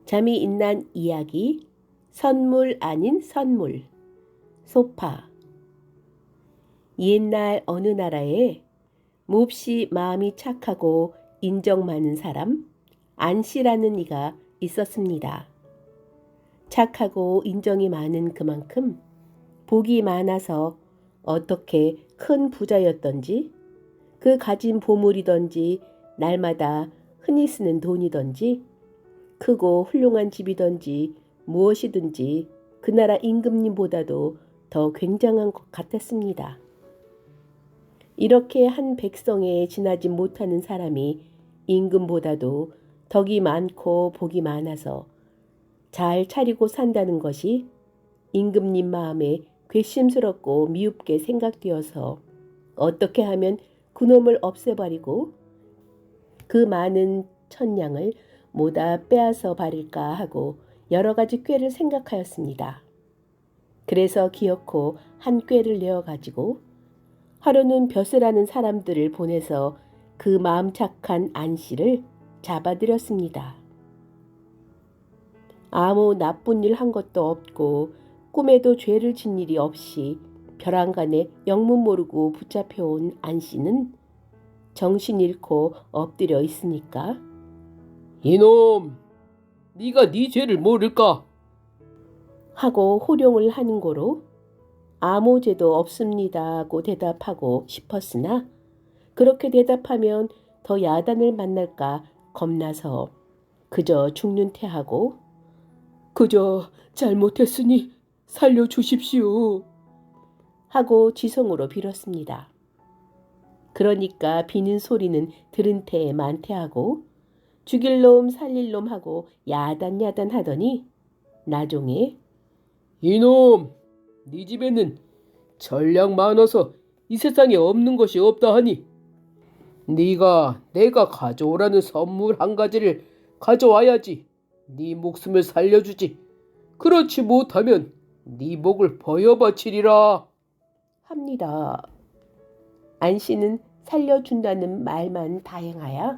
잠이 있는 이야기, 선물 아닌 선물, 소파. 옛날 어느 나라에 몹시 마음이 착하고 인정 많은 사람, 안씨라는 이가 있었습니다. 착하고 인정이 많은 그만큼 복이 많아서 어떻게 큰 부자였던지, 그 가진 보물이던지 날마다 흔히 쓰는 돈이던지 크고 훌륭한 집이던지 무엇이든지 그 나라 임금님보다도 더 굉장한 것 같았습니다. 이렇게 한 백성에 지나지 못하는 사람이 임금보다도 덕이 많고 복이 많아서 잘 차리고 산다는 것이 임금님 마음에 괘씸스럽고 미흡게 생각되어서 어떻게 하면 그놈을 없애버리고 그 많은 천냥을 모다 빼앗아 버릴까 하고 여러 가지 꾀를 생각하였습니다. 그래서 기어코 한 꾀를 내어가지고 하루는 벼슬하는 사람들을 보내서 그 마음 착한 안씨를 잡아들였습니다. 아무 나쁜 일 한 것도 없고 꿈에도 죄를 진 일이 없이 벼랑간에 영문 모르고 붙잡혀온 안씨는 정신 잃고 엎드려 있으니까 이놈, 네가 네 죄를 모를까? 하고 호령을 하는 고로 아무 죄도 없습니다 하고 대답하고 싶었으나 그렇게 대답하면 더 야단을 만날까 겁나서 그저 죽는 태하고 그저 잘못했으니 살려주십시오 하고 지성으로 빌었습니다. 그러니까 비는 소리는 들은 태에 만태하고 죽일 놈 살릴 놈 하고 야단 하더니 나중에 이놈, 네 집에는 전량 많아서 이 세상에 없는 것이 없다 하니 네가 내가 가져오라는 선물 한 가지를 가져와야지 네 목숨을 살려주지. 그렇지 못하면 네 목을 버여바치리라 합니다. 안씨는 살려준다는 말만 다행하여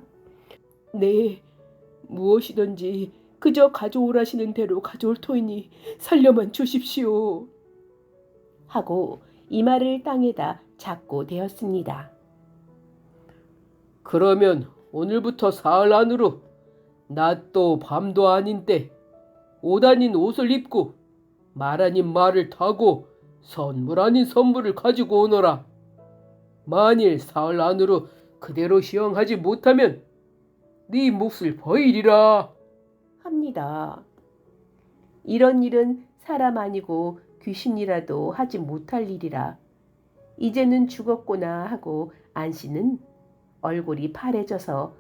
네, 무엇이든지 그저 가져오라시는 대로 가져올 터이니 살려만 주십시오 하고 이 말을 땅에다 잡고 되었습니다. 그러면 오늘부터 사흘 안으로 낮도 밤도 아닌 때 옷 아닌 옷을 입고 말 아닌 말을 타고 선물 아닌 선물을 가지고 오너라. 만일 사흘 안으로 그대로 시행하지 못하면 네 몫을 버리리라 합니다. 이런 일은 사람 아니고 귀신이라도 하지 못할 일이라 이제는 죽었구나 하고 안씨는 얼굴이 파래져서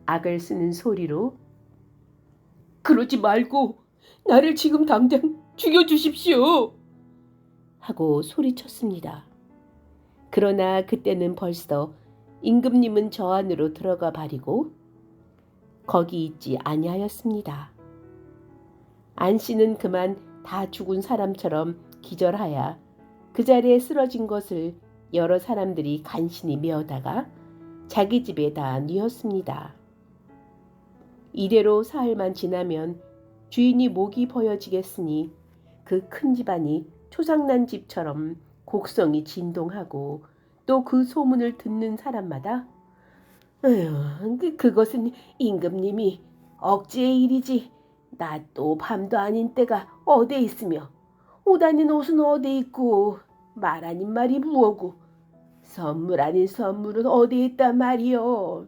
악을 쓰는 소리로 그러지 말고 나를 지금 당장 죽여주십시오 하고 소리쳤습니다. 그러나 그때는 벌써 임금님은 저 안으로 들어가 버리고 거기 있지 아니하였습니다. 안씨는 그만 다 죽은 사람처럼 기절하여 그 자리에 쓰러진 것을 여러 사람들이 간신히 메어다가 자기 집에 다 뉘었습니다. 이대로 사흘만 지나면 주인이 목이 버여지겠으니 그 큰 집안이 초상난 집처럼 곡성이 진동하고 또 그 소문을 듣는 사람마다 그것은 임금님이 억지의 일이지 낮도 밤도 아닌 때가 어디 있으며 옷 아닌 옷은 어디 있고 말 아닌 말이 무엇고 선물 아닌 선물은 어디 있단 말이요.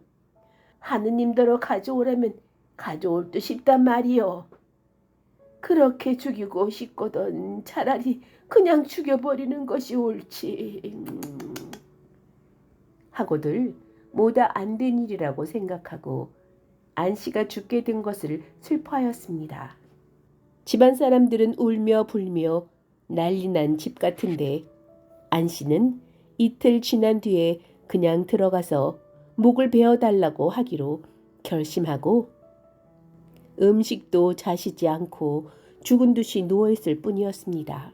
하느님더러 가져오라면 가져올 듯 싶단 말이요. 그렇게 죽이고 싶거든 차라리 그냥 죽여버리는 것이 옳지 하고들 모다 안 된 일이라고 생각하고 안씨가 죽게 된 것을 슬퍼하였습니다. 집안 사람들은 울며 불며 난리난 집 같은데 안씨는 이틀 지난 뒤에 그냥 들어가서 목을 베어달라고 하기로 결심하고 음식도 자시지 않고 죽은 듯이 누워있을 뿐이었습니다.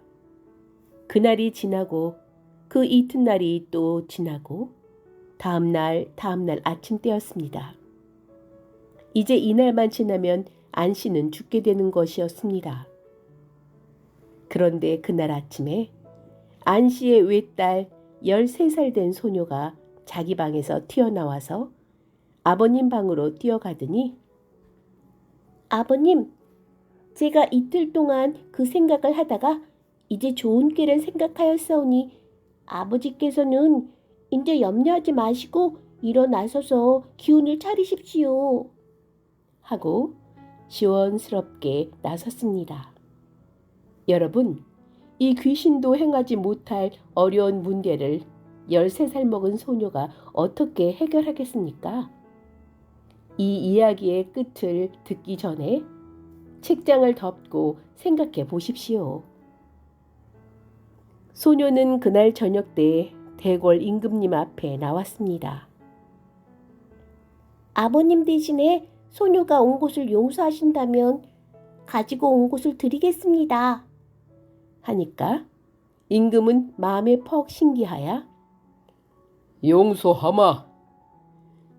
그날이 지나고 그 이튿날이 또 지나고 다음날 아침 때였습니다. 이제 이날만 지나면 안 씨는 죽게 되는 것이었습니다. 그런데 그날 아침에 안 씨의 외딸 13살 된 소녀가 자기 방에서 튀어나와서 아버님 방으로 뛰어가더니 아버님, 제가 이틀 동안 그 생각을 하다가 이제 좋은 꾀를 생각하였사오니 아버지께서는 이제 염려하지 마시고 일어나서서 기운을 차리십시오. 하고 시원스럽게 나섰습니다. 여러분, 이 귀신도 행하지 못할 어려운 문제를 13살 먹은 소녀가 어떻게 해결하겠습니까? 이 이야기의 끝을 듣기 전에 책장을 덮고 생각해 보십시오. 소녀는 그날 저녁 때 대궐 임금님 앞에 나왔습니다. 아버님 대신에 소녀가 온 곳을 용서하신다면 가지고 온 곳을 드리겠습니다. 하니까 임금은 마음에 퍽 신기하여 용서하마.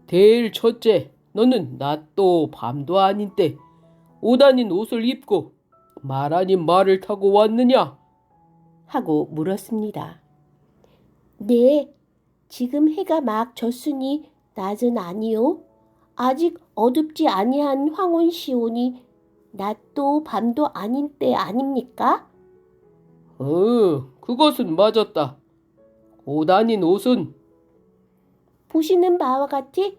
대일 첫째, 너는 낮도 밤도 아닌 때 옷 아닌 옷을 입고 말 아닌 말을 타고 왔느냐? 하고 물었습니다. 네, 지금 해가 막 졌으니 낮은 아니요. 아직 어둡지 아니한 황혼시오니 낮도 밤도 아닌 때 아닙니까? 그것은 맞았다. 옷 아닌 옷은 보시는 바와 같이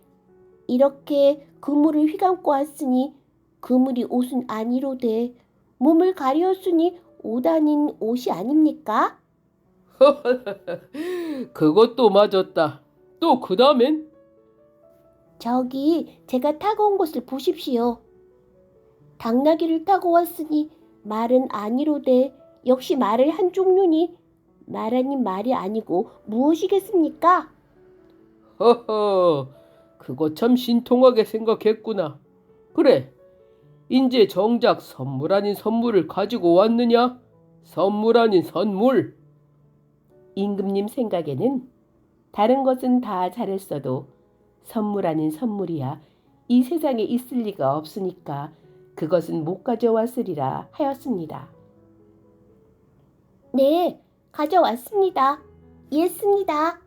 이렇게 그물을 휘감고 왔으니 그물이 옷은 아니로되 몸을 가리었으니 옷 아닌 옷이 아닙니까? 그것도 맞았다. 또 그 다음엔? 저기 제가 타고 온 것을 보십시오. 당나귀를 타고 왔으니 말은 아니로되 역시 말을 한 종류니 말 아닌 말이 아니고 무엇이겠습니까? 허허, 그거 참 신통하게 생각했구나. 그래, 인제 정작 선물 아닌 선물을 가지고 왔느냐? 선물 아닌 선물. 임금님 생각에는 다른 것은 다 잘했어도 선물 아닌 선물이야 이 세상에 있을 리가 없으니까 그것은 못 가져왔으리라 하였습니다. 네, 가져왔습니다. 이했습니다.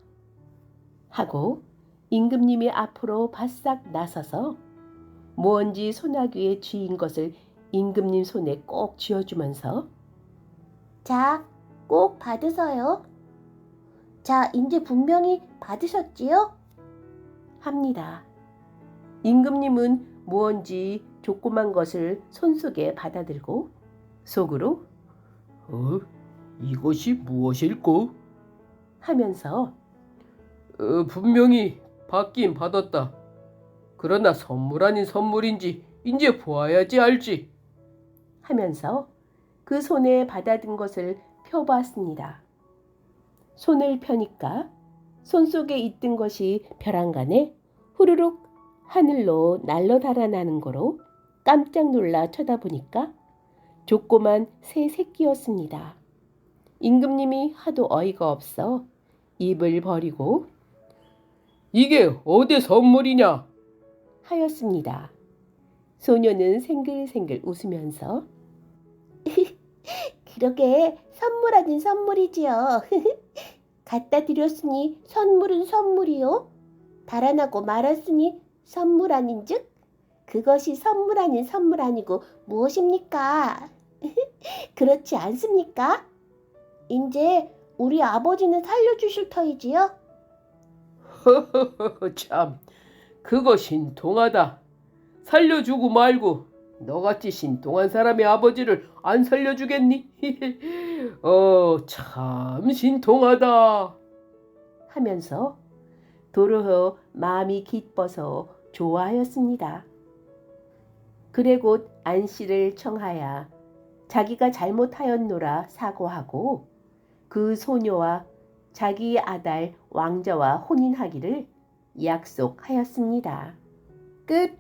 하고 임금님이 앞으로 바싹 나서서 무언지 소나귀에 쥐인 것을 임금님 손에 꼭 쥐어주면서 자, 꼭 받으세요. 자, 이제 분명히 받으셨지요? 합니다. 임금님은 무언지 조그만 것을 손속에 받아들고 속으로 이것이 무엇일꼬? 하면서 분명히 받긴 받았다. 그러나 선물 아닌 선물인지 이제 보아야지 알지. 하면서 그 손에 받아든 것을 펴보았습니다. 손을 펴니까 손 속에 있던 것이 벼랑간에 후루룩 하늘로 날로 달아나는 거로 깜짝 놀라 쳐다보니까 조그만 새 새끼였습니다. 임금님이 하도 어이가 없어 입을 버리고 이게 어디 선물이냐? 하였습니다. 소녀는 생글생글 웃으면서 그러게 선물 아닌 선물이지요. 갖다 드렸으니 선물은 선물이요. 달아나고 말았으니 선물 아닌즉 그것이 선물 아닌 선물 아니고 무엇입니까? 그렇지 않습니까? 이제 우리 아버지는 살려주실 터이지요? 참, 그거 신통하다. 살려주고 말고 너같이 신통한 사람의 아버지를 안 살려주겠니? 참 신통하다. 하면서 도로호 마음이 기뻐서 좋아하였습니다. 그래 곧 안씨를 청하여 자기가 잘못하였노라 사과하고 그 소녀와 자기 아들 왕자와 혼인하기를 약속하였습니다. 끝.